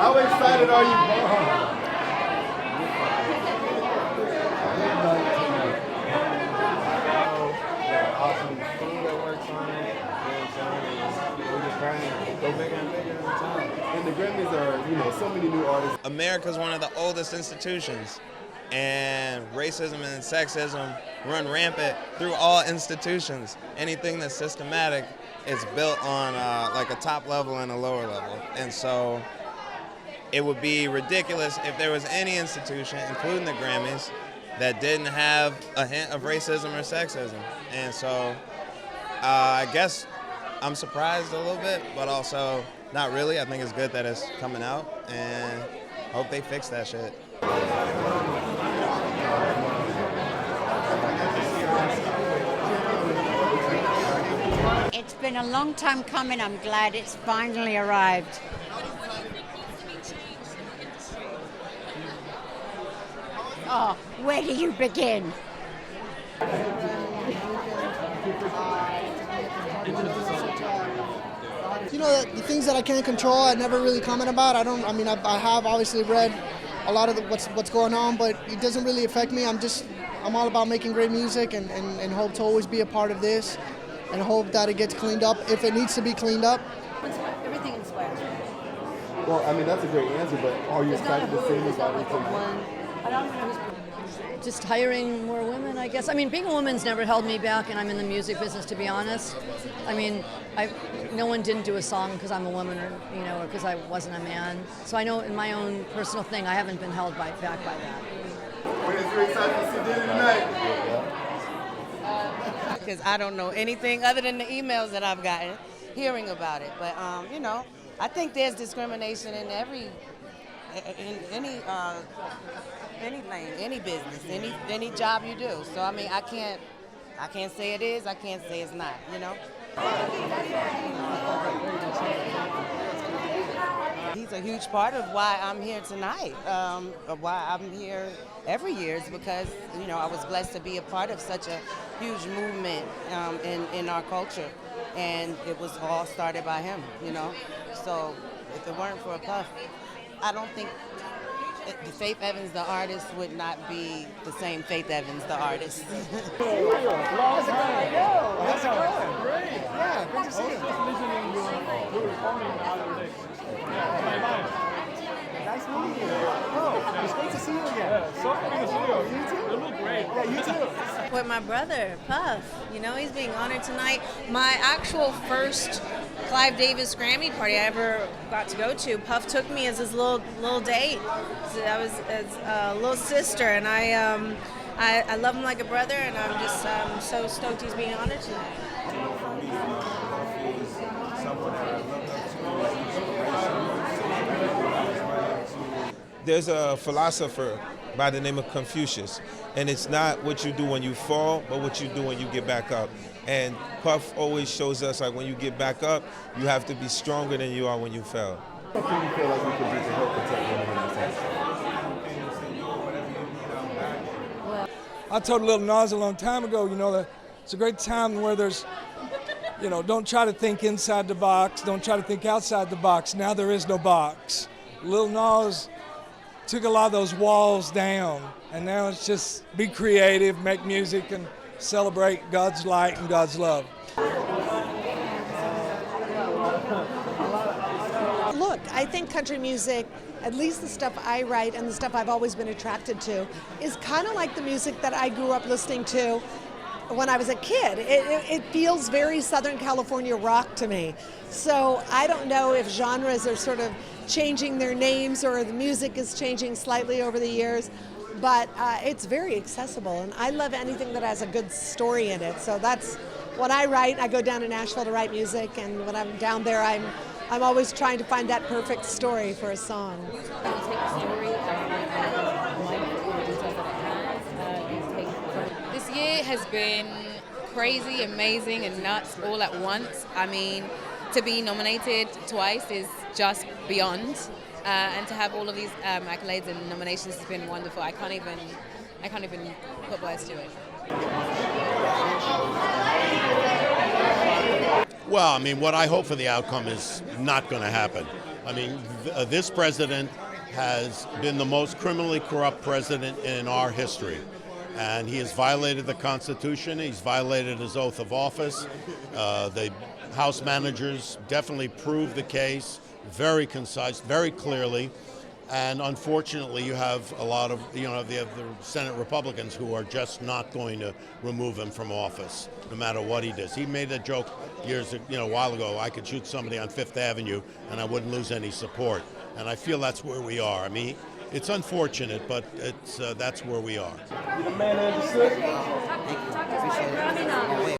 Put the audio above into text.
How excited are you? Awesome food that works on it. We're just trying to go bigger and bigger every time. And the Grammys are, so many new artists. America's one of the oldest institutions, and racism and sexism run rampant through all institutions. Anything that's systematic is built on like a top level and a lower level. And so it would be ridiculous if there was any institution, including the Grammys, that didn't have a hint of racism or sexism. And so I guess I'm surprised a little bit, but also not really. I think it's good that it's coming out, and hope they fix that shit. It's been a long time coming. I'm glad it's finally arrived. Oh, where do you begin? The things that I can't control, I never really comment about. I have obviously read a lot of what's going on, but it doesn't really affect me. I'm all about making great music and hope to always be a part of this and hope that it gets cleaned up if it needs to be cleaned up. Everything inspires me. Well, that's a great answer, but are you excited to see anybody take Just hiring more women, I guess. Being a woman's never held me back, and I'm in the music business, to be honest. No one didn't do a song because I'm a woman or because I wasn't a man. So I know in my own personal thing, I haven't been held back by that. We're excited to see dinner tonight. Because I don't know anything other than the emails that I've gotten, hearing about it. But, I think there's discrimination in any lane, any business, any job you do. So, I can't say it is, I can't say it's not, He's a huge part of why I'm here tonight, why I'm here every year is because, I was blessed to be a part of such a huge movement in our culture. And it was all started by him, So if it weren't for Puff, I don't think Faith Evans, the artist, would not be the same Faith Evans, the artist. How's it going? Great. Yeah, good to see you. Listening to recording Nice meeting you. Oh, it's great to see you again. Yeah, so good to see you. You too. You look great. Yeah, you too. With my brother, Puff. He's being honored tonight. My actual first Clive Davis Grammy party I ever got to go to, Puff took me as his little date. So I was his little sister, and I love him like a brother, and I'm just so stoked he's being honored tonight. There's a philosopher by the name of Confucius, and it's not what you do when you fall, but what you do when you get back up. And Puff always shows us, like, when you get back up, you have to be stronger than you are when you fell. What do you feel like we can do to help protect women in this country? I told Lil Nas a long time ago, that it's a great time where there's, don't try to think inside the box, don't try to think outside the box. Now there is no box. Lil Nas took a lot of those walls down, and now it's just be creative, make music, and celebrate God's light and God's love. Look, I think country music, at least the stuff I write and the stuff I've always been attracted to, is kind of like the music that I grew up listening to when I was a kid. It feels very Southern California rock to me. So I don't know if genres are sort of changing their names or the music is changing slightly over the years, but it's very accessible, and I love anything that has a good story in it. So that's what I write. I go down to Nashville to write music, and when I'm down there, I'm always trying to find that perfect story for a song. This year has been crazy, amazing, and nuts all at once. To be nominated twice is just beyond, and to have all of these accolades and nominations has been wonderful. I can't even put words to it. Well, what I hope for the outcome is not going to happen. I mean, this president has been the most criminally corrupt president in our history. And he has violated the Constitution. He's violated his oath of office. The House managers definitely proved the case, very concise, very clearly. And unfortunately, you have a lot of, you have the Senate Republicans who are just not going to remove him from office, no matter what he does. He made a joke a while ago, I could shoot somebody on Fifth Avenue and I wouldn't lose any support. And I feel that's where we are. I mean, it's unfortunate, but that's where we are. You're the man understood.